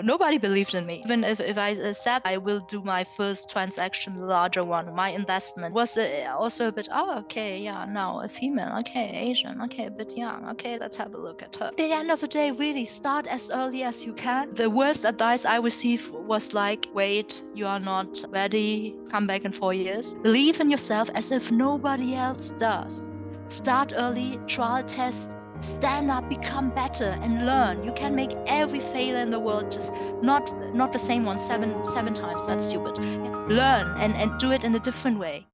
Nobody believed in me. Even if I said I will do my first transaction, larger one, my investment was also a bit, oh, okay, yeah, now a female, okay, Asian, okay, a bit young, okay, let's have a look at her. At the end of the day, really start as early as you can. The worst advice I received was like, wait, you are not ready, come back in 4 years. Believe in yourself as if nobody else does. Start early, trial test, stand up, become better, and learn. You can make every failure in the world, just not the same one seven times. That's stupid. Learn and do it in a different way.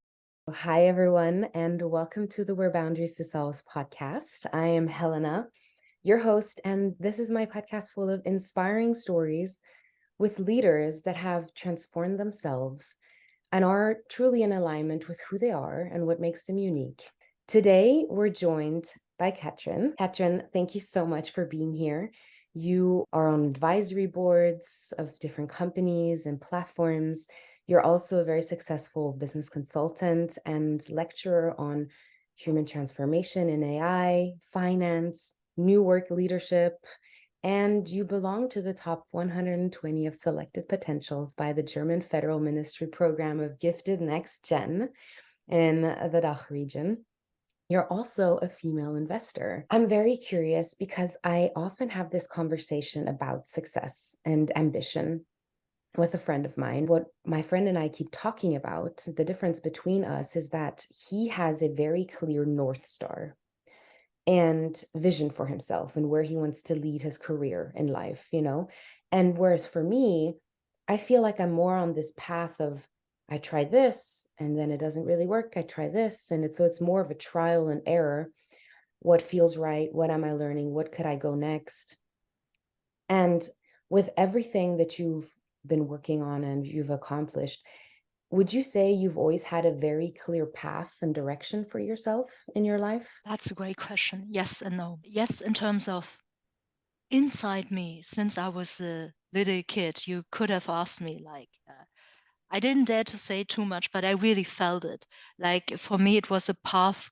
Hi, everyone, and welcome to the Where Boundaries Dissolve podcast. I am Helena, your host, and this is my podcast full of inspiring stories with leaders that have transformed themselves and are truly in alignment with who they are and what makes them unique. Today, we're joined by Katrin. Katrin, thank you so much for being here. You are on advisory boards of different companies and platforms. You're also a very successful business consultant and lecturer on human transformation in AI, finance, new work leadership, and you belong to the top 120 of selected potentials by the German Federal Ministry Program of Gifted Next Gen in the DACH region. You're also a female investor. I'm very curious because I often have this conversation about success and ambition with a friend of mine. What my friend and I keep talking about, the difference between us is that he has a very clear North Star and vision for himself and where he wants to lead his career in life. And whereas for me, I feel like I'm more on this path of I try this and then it doesn't really work. I try this. And it's more of a trial and error. What feels right? What am I learning? What could I go next? And with everything that you've been working on and you've accomplished, would you say you've always had a very clear path and direction for yourself in your life? That's a great question. Yes and no. Yes, in terms of inside me, since I was a little kid, you could have asked me like, I didn't dare to say too much, but I really felt it. Like for me, it was a path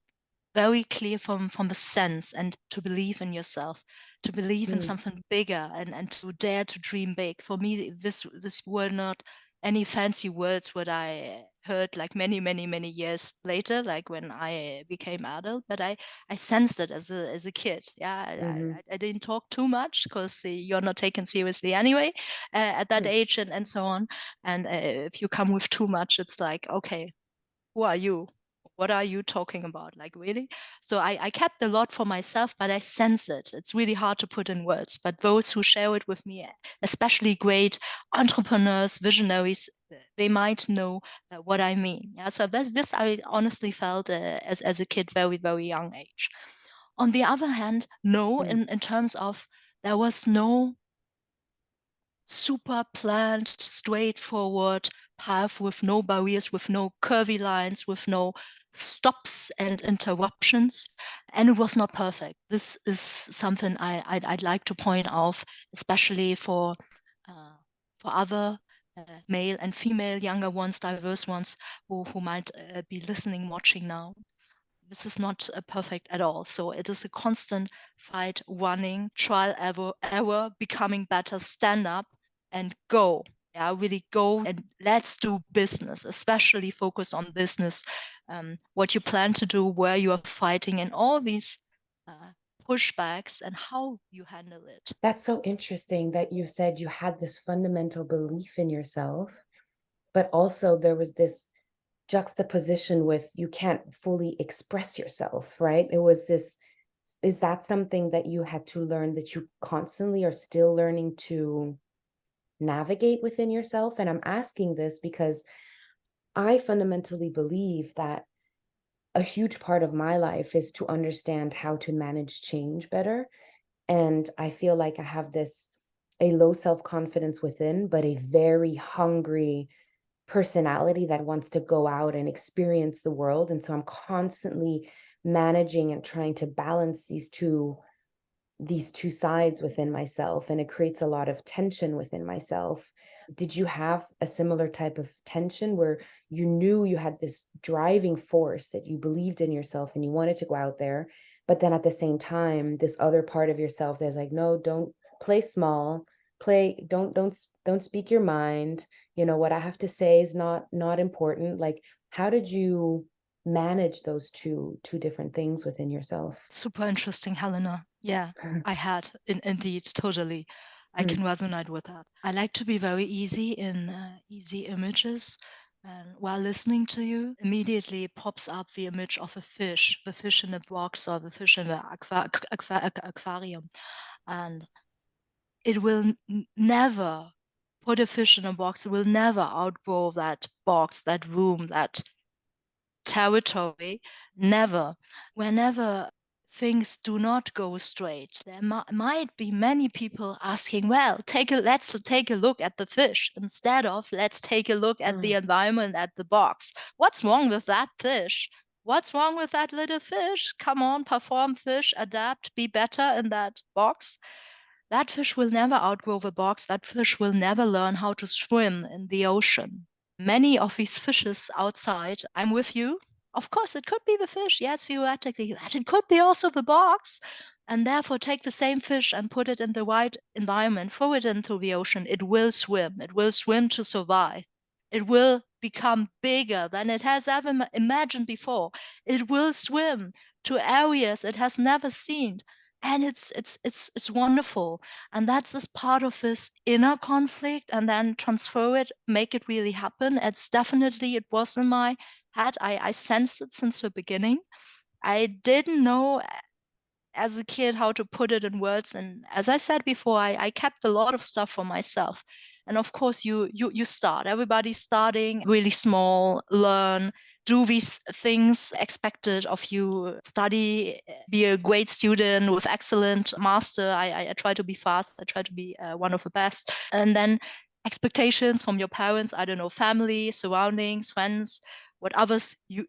very clear from the sense, and to believe in yourself, to believe in Mm, something bigger, and to dare to dream big. For me, this were not any fancy words what I heard like many years later, like when I became adult, but I sensed it as a kid. Yeah, mm-hmm. I didn't talk too much because you're not taken seriously anyway at that Mm, age and so on. And if you come with too much, it's like, okay, who are you? What are you talking about? Like, really? So I kept a lot for myself, but I sense it. It's really hard to put in words. But those who share it with me, especially great entrepreneurs, visionaries, they might know what I mean. Yeah. So this I honestly felt as a kid, very young age. On the other hand, no, mm. in terms of there was no super planned, straightforward path with no barriers, with no curvy lines, with no stops and interruptions. And it was not perfect. This is something I'd like to point out, especially uh, for other male and female, younger ones, diverse ones who might be listening, watching now. This is not perfect at all. So it is a constant fight, running, trial, error, becoming better, stand up and go. Yeah, really go and let's do business, especially focus on business, what you plan to do, where you are fighting, and all these uh, pushbacks and how you handle it. That's so interesting that you said you had this fundamental belief in yourself, but also there was this juxtaposition with you can't fully express yourself, right? It was this, is that something that you had to learn that you constantly are still learning to navigate within yourself? And I'm asking this because I fundamentally believe that a huge part of my life is to understand how to manage change better. And I feel like I have this a low self-confidence within, but a very hungry personality that wants to go out and experience the world. And so I'm constantly managing and trying to balance these two sides within myself, and it creates a lot of tension within myself. Did you have a similar type of tension where you knew you had this driving force that you believed in yourself and you wanted to go out there, but then at the same time this other part of yourself that's like, no, don't, play small, play, don't speak your mind. What I have to say is not important. Like, how did you manage those two different things within yourself? Super interesting, Helena. Yeah, I had indeed, totally. I can resonate with that. I like to be very easy in easy images. And while listening to you, immediately pops up the image of the fish in a box or the fish in the aquarium. And it will never put a fish in a box. It will never outgrow that box, that room, that territory. Never. Whenever things do not go straight, there might be many people asking, well, let's take a look at the fish instead of let's take a look at the environment, at the box. What's wrong with that fish? What's wrong with that little fish? Come on, perform, fish, adapt, be better in that box. That fish will never outgrow the box. That fish will never learn how to swim in the ocean. Many of these fishes outside, I'm with you. Of course, it could be the fish. Yes, theoretically, but it could be also the box. And therefore, take the same fish and put it in the right environment, throw it into the ocean. It will swim. It will swim to survive. It will become bigger than it has ever imagined before. It will swim to areas it has never seen, and it's wonderful. And that's just part of this inner conflict, and then transfer it, make it really happen. It's definitely, it was in my head. I sensed it since the beginning. I didn't know as a kid how to put it in words, and as I said before, I kept a lot of stuff for myself. And of course, you start, everybody's starting really small, learn, do these things expected of you, study, be a great student with excellent master. I try to be fast, I try to be one of the best. And then expectations from your parents, I don't know, family, surroundings, friends, what others you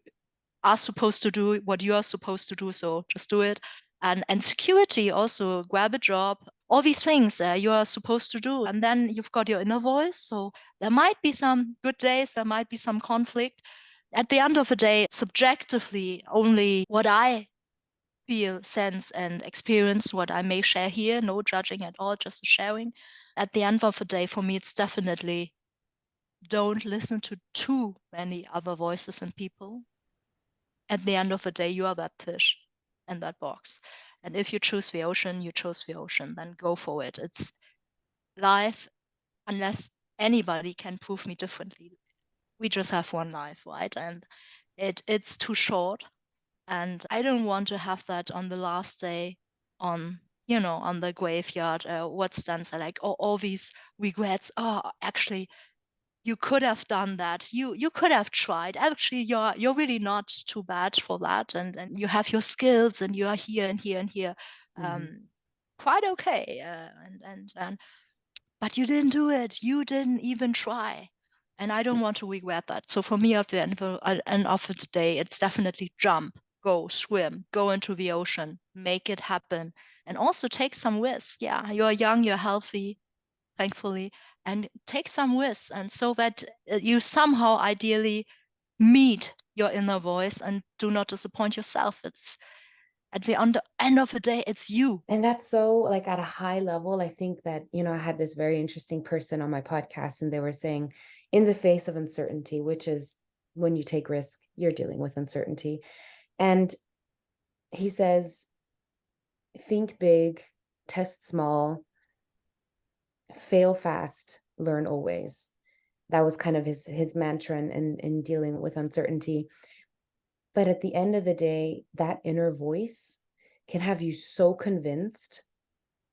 are supposed to do, what you are supposed to do, so just do it. And security also, grab a job, all these things you are supposed to do. And then you've got your inner voice, so there might be some good days, there might be some conflict. At the end of the day, subjectively, only what I feel, sense, and experience, what I may share here, no judging at all, just sharing. At the end of the day, for me, it's definitely don't listen to too many other voices and people. At the end of the day, you are that fish in that box. And if you choose the ocean, you chose the ocean, then go for it. It's life, unless anybody can prove me differently. We just have one life, right? And it's too short. And I don't want to have that on the last day, on on the graveyard. What stands there, like all these regrets. Oh, actually, you could have done that. You could have tried. Actually, you're really not too bad for that, and you have your skills, and you are here and here and here, um, quite okay. And but you didn't do it. You didn't even try, and I don't want to regret that. So for me, at the end of the day, it's definitely jump, go swim, go into the ocean, make it happen, and also take some risks. Yeah, you're young, you're healthy, thankfully, and take some risks, and so that you somehow ideally meet your inner voice and do not disappoint yourself. It's at the end of the day, it's you. And that's so, like, at a high level. I think that, I had this very interesting person on my podcast, and they were saying, in the face of uncertainty, which is when you take risk, you're dealing with uncertainty. And he says, think big, test small, fail fast, learn always. That was kind of his mantra in dealing with uncertainty. But at the end of the day, that inner voice can have you so convinced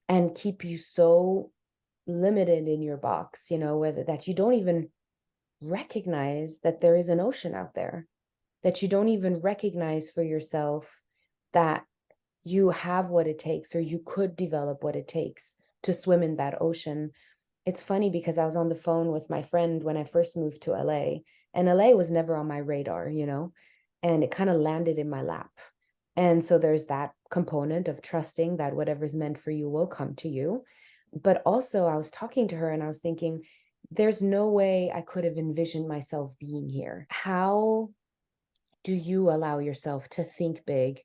and keep you so limited in your box, whether that you don't even recognize that there is an ocean out there, that you don't even recognize for yourself that you have what it takes, or you could develop what it takes to swim in that ocean. It's funny because I was on the phone with my friend when I first moved to LA, and LA was never on my radar, and it kind of landed in my lap. And so there's that component of trusting that whatever's meant for you will come to you. But also, I was talking to her and I was thinking, there's no way I could have envisioned myself being here. How do you allow yourself to think big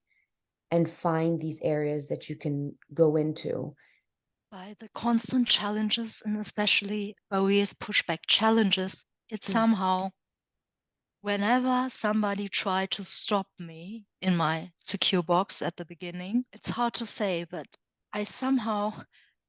and find these areas that you can go into? By the constant challenges, and especially barriers, pushback challenges, it Mm. somehow, whenever somebody tried to stop me in my secure box at the beginning, it's hard to say, but I somehow,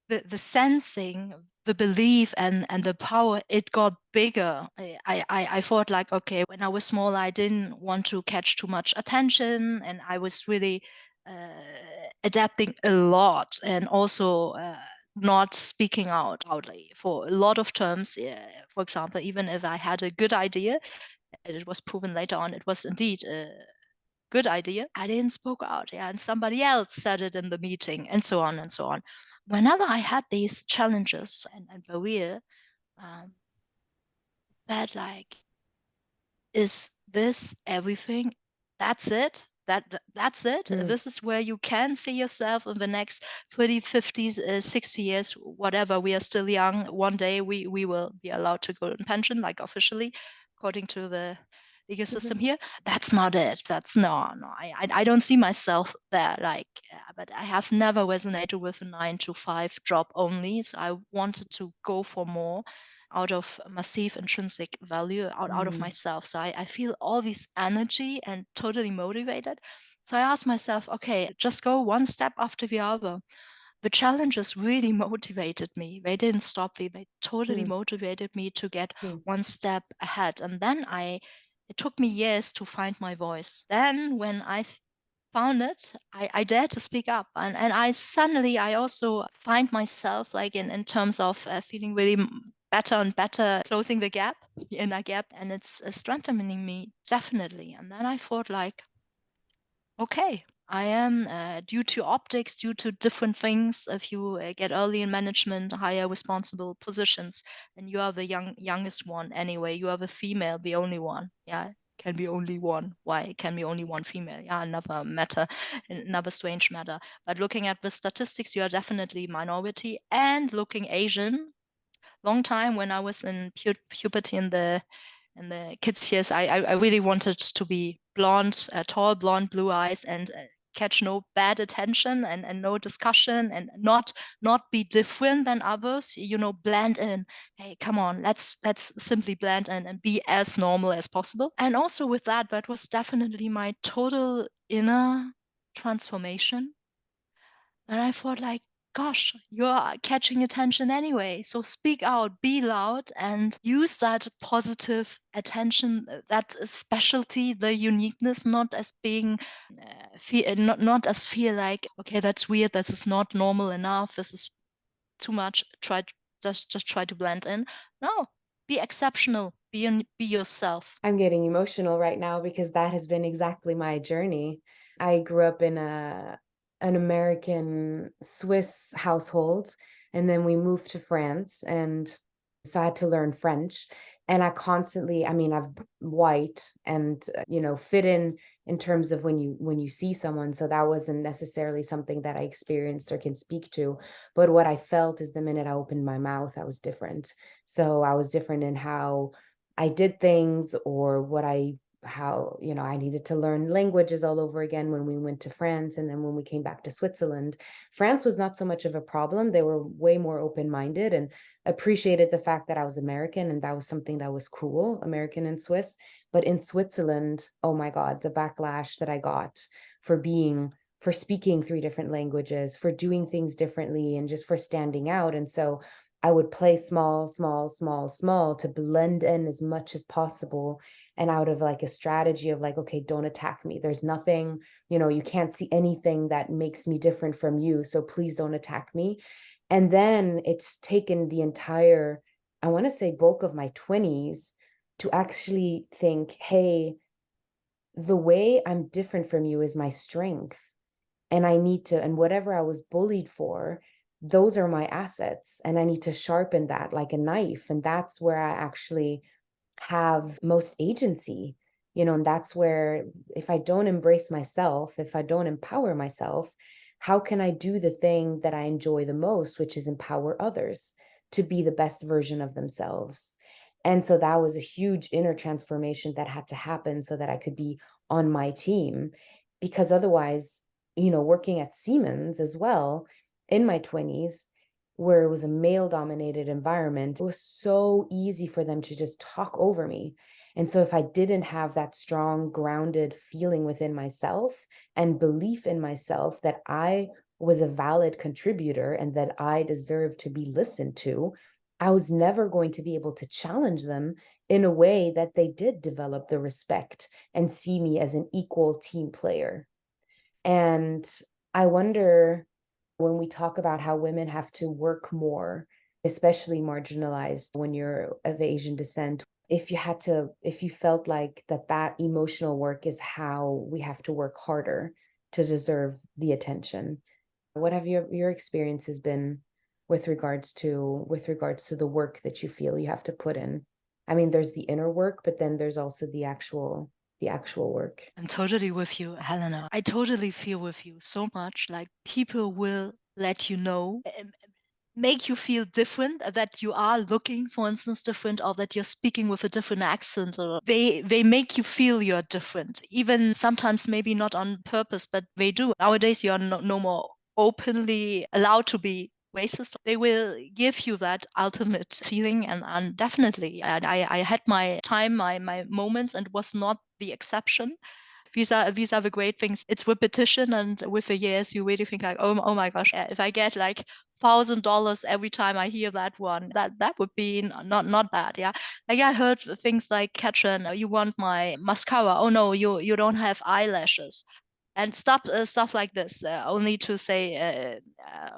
the sensing, the belief, and the power, it got bigger. I thought like, okay, when I was small, I didn't want to catch too much attention, and I was really adapting a lot, and also not speaking out loudly for a lot of terms. For example, even if I had a good idea, and it was proven later on it was indeed a good idea, I didn't spoke out. Yeah, and somebody else said it in the meeting, and so on and so on. Whenever I had these challenges and barrier, um, that like, is this everything? That's it? That's it? Mm. This is where you can see yourself in the next 30, 50, 60 years, whatever. We are still young. One day we will be allowed to go in pension, like officially, according to the legal Mhm. system here. That's not it. That's no. I don't see myself there. Like, but I have never resonated with a 9 to 5 job only. So I wanted to go for more out of massive intrinsic value out of Mm. myself. So I feel all this energy and totally motivated. So I asked myself, okay, just go one step after the other. The challenges really motivated me. They didn't stop me. They totally Mm. motivated me to get Mm. one step ahead. And then it took me years to find my voice. Then when I found it, I dared to speak up. And I suddenly, I also find myself like in terms of feeling really better and better, closing the gap, the inner gap, and it's strengthening me definitely. And then I thought like, okay, I am due to optics, due to different things. If you get early in management, higher responsible positions, and you are the youngest one anyway, you are the female, the only one. Yeah, can be only one. Why it can be only one female? Yeah, another matter, another strange matter. But looking at the statistics, you are definitely minority. And looking Asian, long time when I was in puberty in the kids' years, I really wanted to be blonde, tall, blonde, blue eyes, and catch no bad attention and no discussion, and not be different than others. You know, blend in. Hey, come on, let's simply blend in and be as normal as possible. And also with that, that was definitely my total inner transformation. And I thought, like, gosh, you're catching attention anyway. So speak out, be loud, and use that positive attention, that specialty, the uniqueness, not as being, not as feel like, okay, that's weird. This is not normal enough. This is too much. Just try to blend in. No, be exceptional. Be yourself. I'm getting emotional right now because that has been exactly my journey. I grew up in an American Swiss household, and then we moved to France, and so I had to learn French. And I constantly, I mean, I'm white and fit in terms of when you see someone. So that wasn't necessarily something that I experienced or can speak to. But what I felt is the minute I opened my mouth, I was different. So I was different in how I did things, or how I needed to learn languages all over again when we went to France. And then when we came back to Switzerland, France was not so much of a problem. They were way more open-minded and appreciated the fact that I was American, and that was something that was cool, American and Swiss. But in Switzerland, oh my God, the backlash that I got for speaking 3 different languages, for doing things differently, and just for standing out. And so I would play small, small, small, small to blend in as much as possible. And out of like a strategy of like, okay, don't attack me. There's nothing, you can't see anything that makes me different from you. So please don't attack me. And then it's taken the entire, I want to say, bulk of my 20s to actually think, hey, the way I'm different from you is my strength. And I need to, and whatever I was bullied for, those are my assets. And I need to sharpen that like a knife. And that's where I actually have most agency, and that's where, if I don't embrace myself, if I don't empower myself, how can I do the thing that I enjoy the most, which is empower others to be the best version of themselves? And so that was a huge inner transformation that had to happen so that I could be on my team. Because otherwise, working at Siemens as well in my 20s, where it was a male-dominated environment, it was so easy for them to just talk over me. And so if I didn't have that strong, grounded feeling within myself and belief in myself that I was a valid contributor and that I deserved to be listened to, I was never going to be able to challenge them in a way that they did develop the respect and see me as an equal team player. And I wonder, when we talk about how women have to work more, especially marginalized when you're of Asian descent, if you felt like that emotional work is how we have to work harder to deserve the attention. What have your experiences been with regards to the work that you feel you have to put in? I mean, there's the inner work, but then there's also the actual work. I'm totally with you, Helena. I totally feel with you so much. Like people will let you know, make you feel different, that you are looking, for instance, different, or that you're speaking with a different accent, or they make you feel you're different. Even sometimes maybe not on purpose, but they do. Nowadays, you're no more openly allowed to be racist. They will give you that ultimate feeling, and definitely, I had my time, my moments, and was not the exception. These are the great things. It's repetition, and with the years, you really think like, oh my gosh, if I get like $1,000 every time I hear that one, that would be not bad. Yeah, like I heard things like, Katrin, you want my mascara? Oh no, you don't have eyelashes. And stuff like this, only to say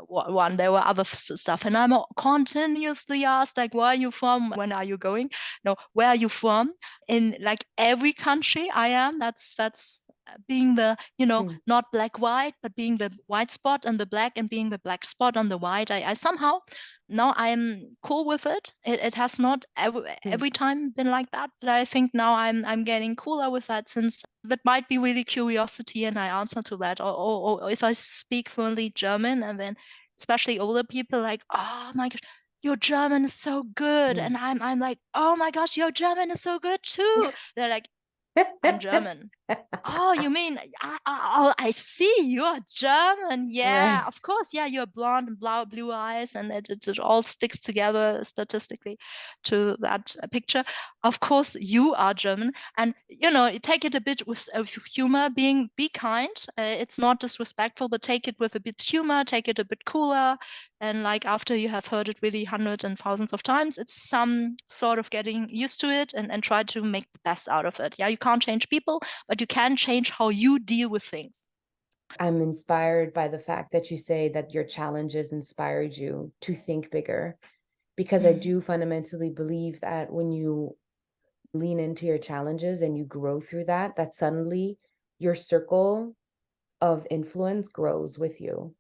one. There were other stuff, and I'm continuously asked like, where are you from? When are you going? No, where are you from? In like every country I am, that's being the, Mm, not black white, but being the white spot on the black, and being the black spot on the white. I somehow, now I'm cool with it. It has not mm, every time been like that, but I think now I'm getting cooler with that, since that might be really curiosity, and I answer to that. Or if I speak fluently German, and then especially older people like, oh my gosh, your German is so good, mm. and I'm like, oh my gosh, your German is so good too. They're like, I'm German. Oh, you mean, oh, I see, you're German. Yeah, Right. of course. Yeah, you're blonde and blue eyes, and it all sticks together statistically to that picture. Of course, you are German, and you take it a bit with humor. Be kind. It's not disrespectful, but take it with a bit humor. Take it a bit cooler, and like after you have heard it really hundreds and thousands of times, it's some sort of getting used to it, and try to make the best out of it. Yeah, you can't change people, but you can change how you deal with things. I'm inspired by the fact that you say that your challenges inspired you to think bigger, because I Mm, do fundamentally believe that when you lean into your challenges and you grow through that, that suddenly your circle of influence grows with you.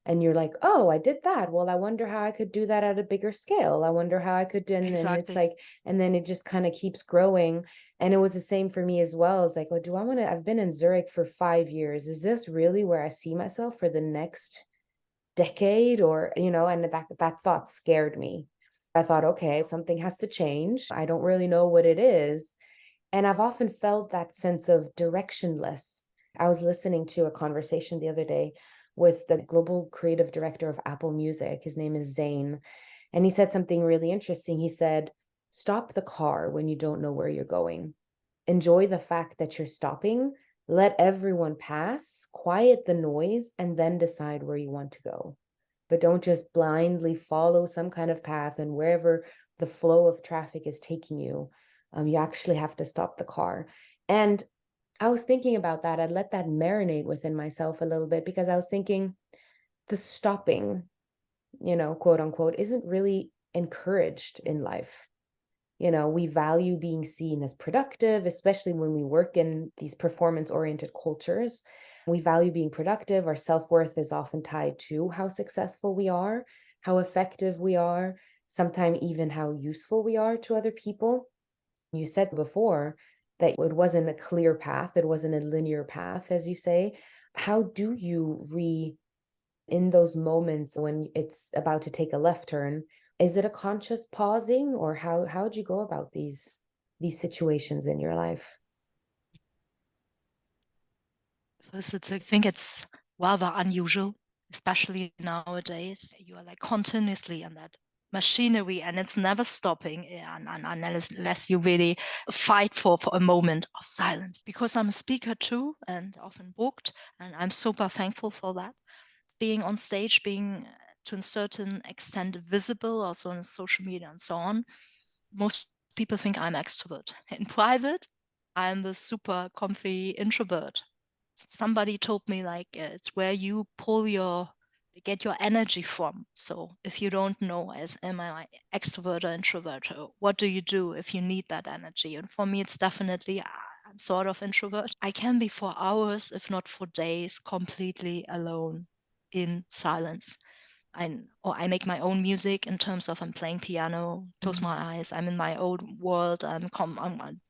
And you're like, oh, I did that. Well, I wonder how I could do that at a bigger scale. I wonder how I could, and it's exactly. like, and then it just kind of keeps growing. And it was the same for me as well. It's like, oh, do I want to? I've been in Zurich for 5 years. Is this really where I see myself for the next decade? Or, and that thought scared me. I thought, okay, something has to change. I don't really know what it is. And I've often felt that sense of directionless. I was listening to a conversation the other day with the global creative director of Apple Music. His name is Zane. And he said something really interesting. He said, stop the car when you don't know where you're going. Enjoy the fact that you're stopping. Let everyone pass, quiet the noise, and then decide where you want to go. But don't just blindly follow some kind of path, and wherever the flow of traffic is taking you, you actually have to stop the car. And I was thinking about that. I let that marinate within myself a little bit, because I was thinking the stopping, quote unquote, isn't really encouraged in life. We value being seen as productive, especially when we work in these performance oriented cultures. We value being productive. Our self worth is often tied to how successful we are, how effective we are, sometimes even how useful we are to other people. You said before that it wasn't a clear path, it wasn't a linear path, as you say. How do you in those moments when it's about to take a left turn, is it a conscious pausing, or how would you go about these situations in your life? First, I think it's rather unusual. especially nowadays. You are like continuously in that machinery and it's never stopping unless you really fight for a moment of silence. Because I'm a speaker too and often booked, and I'm super thankful for that. Being on stage, being to a certain extent visible also on social media and so on, most people think I'm extrovert. In private, I'm the super comfy introvert. Somebody told me like it's where you get your energy from. So if you don't know as am I extrovert or introvert, what do you do if you need that energy? And for me, it's definitely I'm sort of introvert. I can be for hours, if not for days, completely alone in silence. I make my own music in terms of I'm playing piano, close my eyes, I'm in my own world. I'm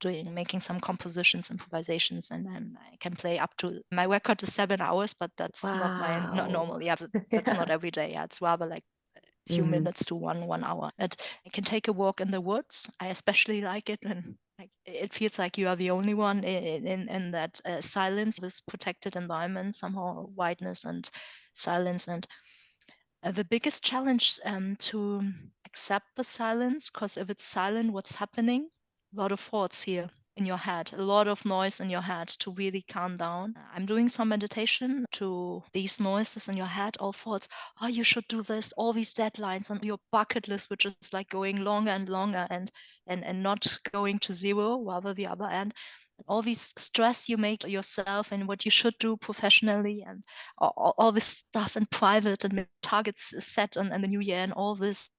doing making some compositions, improvisations, and then I can play up to my record is 7 hours, but that's not Wow. normal. Yeah, that's not every day. Yeah, it's rather like a few Hmm. minutes to 1 hour. But I can take a walk in the woods. I especially like it when like it feels like you are the only one in that silence, this protected environment, somehow whiteness and silence. And the biggest challenge to accept the silence, because if it's silent, what's happening? A lot of thoughts here in your head, a lot of noise in your head to really calm down. I'm doing some meditation to these noises in your head, all thoughts. Oh, you should do this, all these deadlines on your bucket list, which is like going longer and longer and not going to zero, rather the other end. All these stress you make yourself and what you should do professionally and all this stuff in private and targets set on the new year and all this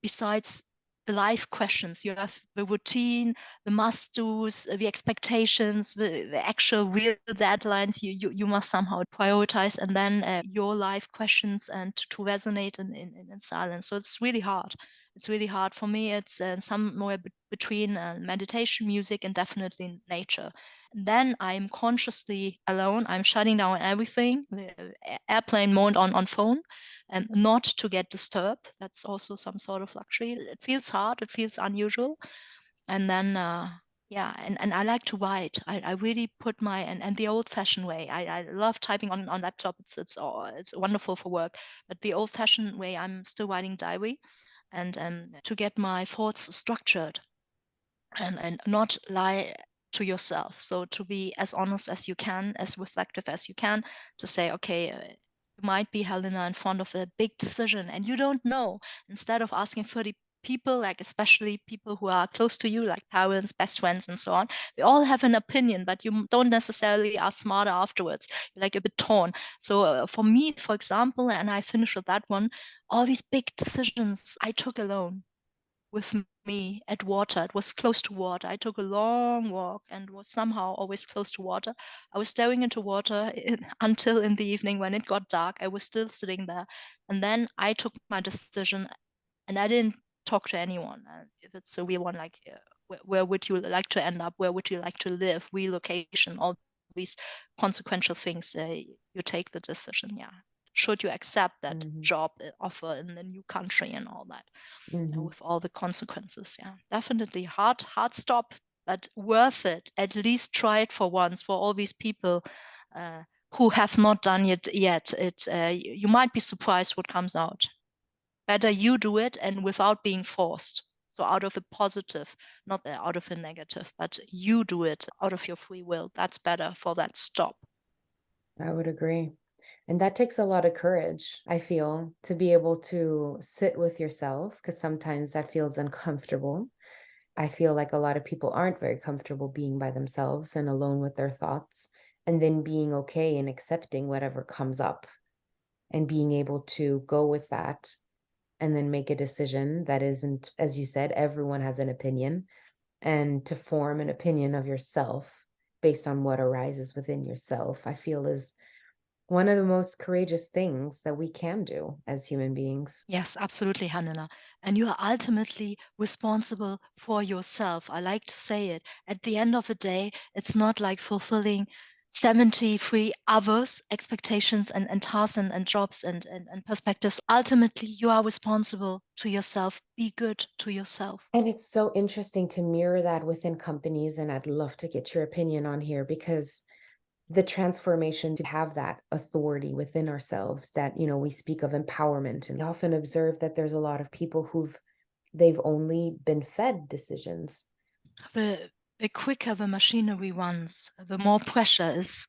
besides the life questions. You have the routine, the must do's, the expectations, the actual real deadlines you must somehow prioritize, and then your life questions and to resonate in silence. So it's really hard. It's really hard for me. It's somewhere between meditation, music, and definitely nature. And then I'm consciously alone. I'm shutting down everything, the airplane mode on phone, and not to get disturbed. That's also some sort of luxury. It feels hard. It feels unusual. And then yeah, and I like to write. I really put my and the old-fashioned way. I love typing on laptop. It's wonderful for work. But the old-fashioned way, I'm still writing diary and to get my thoughts structured and not lie to yourself. So to be as honest as you can, as reflective as you can, to say, okay, you might be Helena in front of a big decision and you don't know. Instead of asking 30 people, like especially people who are close to you, like parents, best friends, and so on, we all have an opinion, but you don't necessarily are smarter afterwards. You're like a bit torn. So for me, for example, and I finish with that one, all these big decisions I took alone with me at water. It was close to water. I took a long walk and was somehow always close to water. I was staring into water until in the evening when it got dark. I was still sitting there. And then I took my decision and I didn't talk to anyone. If it's a real one, like where would you like to end up? Where would you like to live? Relocation, all these consequential things. You take the decision. Yeah. Should you accept that Hmm. job offer in the new country and all that? Hmm. With all the consequences. Yeah, definitely hard stop, but worth it. At least try it for once for all these people uh, who have not done it yet. You might be surprised what comes out. Better you do it and without being forced. So out of a positive, not out of a negative, but you do it out of your free will. That's better for that stop. I would agree. And that takes a lot of courage, I feel, to be able to sit with yourself, because sometimes that feels uncomfortable. I feel like a lot of people aren't very comfortable being by themselves and alone with their thoughts, and then being okay and accepting whatever comes up and being able to go with that and then make a decision that isn't, as you said, everyone has an opinion, and to form an opinion of yourself based on what arises within yourself, I feel is one of the most courageous things that we can do as human beings. Yes, absolutely, Hanela. And you are ultimately responsible for yourself. I like to say it. At the end of the day, it's not like fulfilling 73 others' expectations and tasks and jobs and perspectives. Ultimately, you are responsible to yourself. Be good to yourself. And it's so interesting to mirror that within companies. And I'd love to get your opinion on here because the transformation to have that authority within ourselves, that, you know, we speak of empowerment, and we often observe that there's a lot of people they've only been fed decisions. The quicker the machinery runs, the more pressure is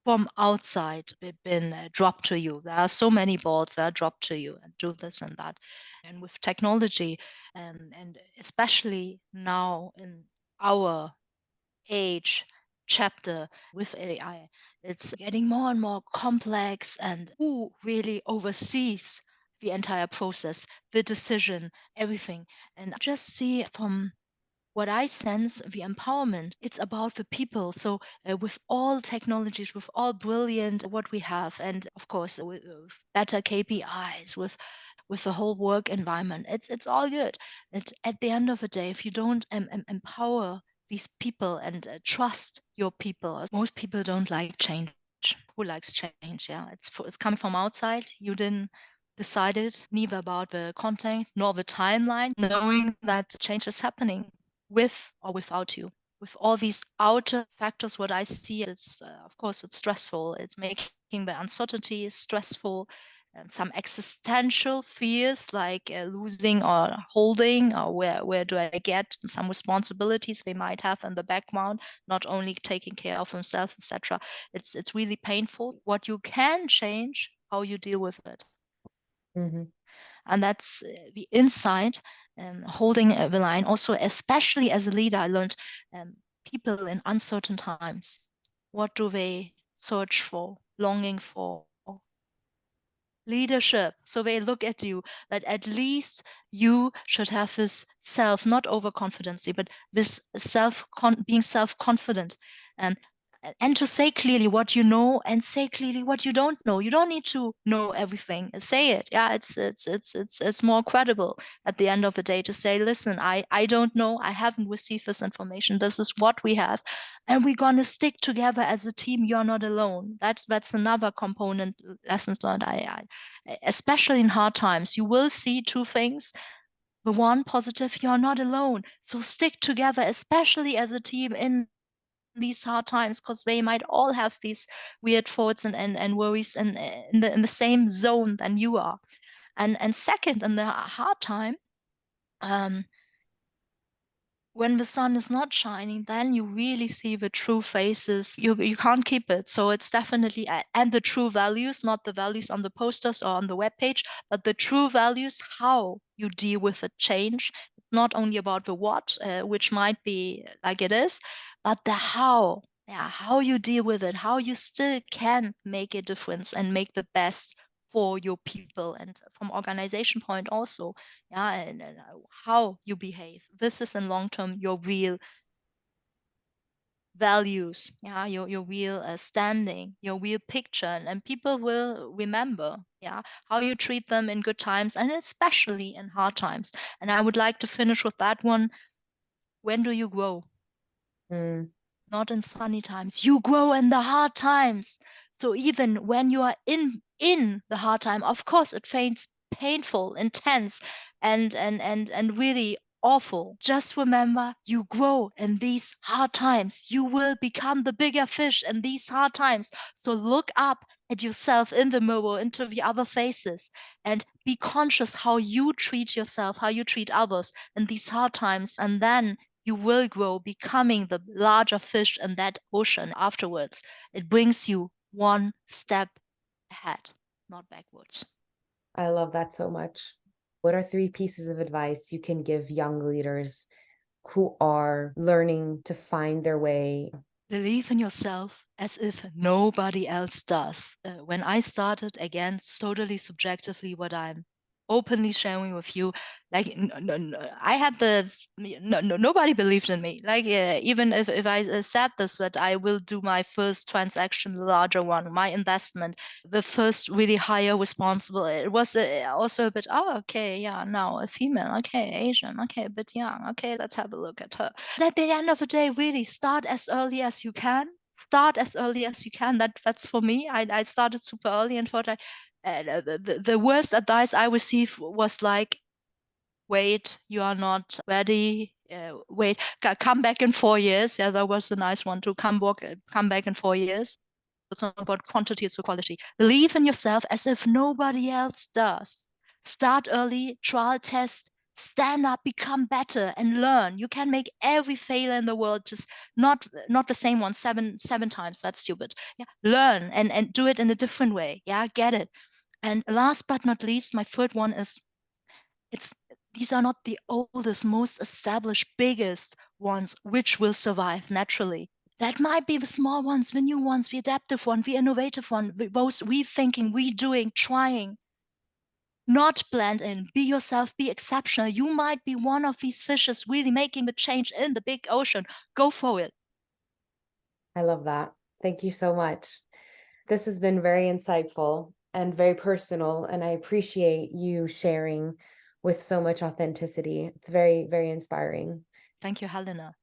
from outside been dropped to you. There are so many balls that are dropped to you and do this and that. And with technology, and especially now in our age chapter with AI, it's getting more and more complex. And who really oversees the entire process, the decision, everything? And just see from what I sense, the empowerment, it's about the people. So with all technologies, with all brilliant what we have, and of course with better KPIs, with the whole work environment, it's all good. And at the end of the day, if you don't empower these people and trust your people, most people don't like change. Who likes change? Yeah, it's coming from outside. You didn't decide it, neither about the content nor the timeline, knowing that change is happening with or without you. With all these outer factors, what I see is, of course, it's stressful. It's making the uncertainty stressful. And some existential fears like losing or holding, or where do I get some responsibilities they might have in the background, not only taking care of themselves, etc. It's really painful. What you can change, how you deal with it. Mm-hmm. And that's the insight, holding the line. Also, especially as a leader, I learned people in uncertain times, what do they search for, longing for? Leadership. So they look at you, that at least you should have this self, not overconfidence, but this being self-confident, and and to say clearly what you know and say clearly what you don't know. You don't need to know everything. Say it. Yeah, it's more credible at the end of the day to say, listen, I don't know. I haven't received this information. This is what we have, and we're gonna stick together as a team. You're not alone. That's another component. Lessons learned. Especially in hard times, you will see two things. The one positive, you're not alone. So stick together, especially as a team in these hard times, because they might all have these weird thoughts and worries in the same zone than you are. And second, in the hard time, um, when the sun is not shining, then you really see the true faces. You can't keep it. So it's definitely, and the true values, not the values on the posters or on the webpage, but the true values, how you deal with the change. It's not only about the what, which might be like it is, but the how. Yeah, how you deal with it, how you still can make a difference and make the best for your people, and from organization point also. Yeah, and how you behave. This is in long term your real values. Yeah, your real standing, your real picture, and people will remember. Yeah, how you treat them in good times and especially in hard times. And I would like to finish with that one. When do you grow? Mm. Not in sunny times. You grow in the hard times. So even when you are in the hard time, of course it feels painful, intense, and really awful. Just remember, you grow in these hard times. You will become the bigger fish in these hard times. So look up at yourself in the mirror, into the other faces, and be conscious how you treat yourself, how you treat others in these hard times, and then you will grow, becoming the larger fish in that ocean afterwards. It brings you one step ahead, not backwards. I love that so much. What are 3 pieces of advice you can give young leaders who are learning to find their way? Believe in yourself as if nobody else does. When I started, again, totally subjectively, what I'm openly sharing with you, like I had nobody believed in me. Like even if I said this, that I will do my first transaction, larger one, my investment, the first really higher responsible. It was also a bit, oh, okay, yeah, now a female, okay, Asian, okay, a bit young, okay, let's have a look at her. And at the end of the day, really start as early as you can. Start as early as you can. That's for me. I started super early and thought the worst advice I received was like, wait, you are not ready. Wait, come back in 4 years. Yeah, that was a nice one to come back in 4 years. It's not about quantity, it's about quality. Believe in yourself as if nobody else does. Start early, trial test, stand up, become better, and learn. You can make every failure in the world, just not the same one seven times. That's stupid. Yeah, learn and do it in a different way. Yeah, get it. And last but not least, my third one is these are not the oldest, most established, biggest ones which will survive naturally. That might be the small ones, the new ones, the adaptive one, the innovative one, those rethinking, redoing, trying. Not blend in, be yourself, be exceptional. You might be one of these fishes really making the change in the big ocean. Go for it. I love that. Thank you so much. This has been very insightful and very personal, and I appreciate you sharing with so much authenticity. It's very, very inspiring. Thank you, Helena.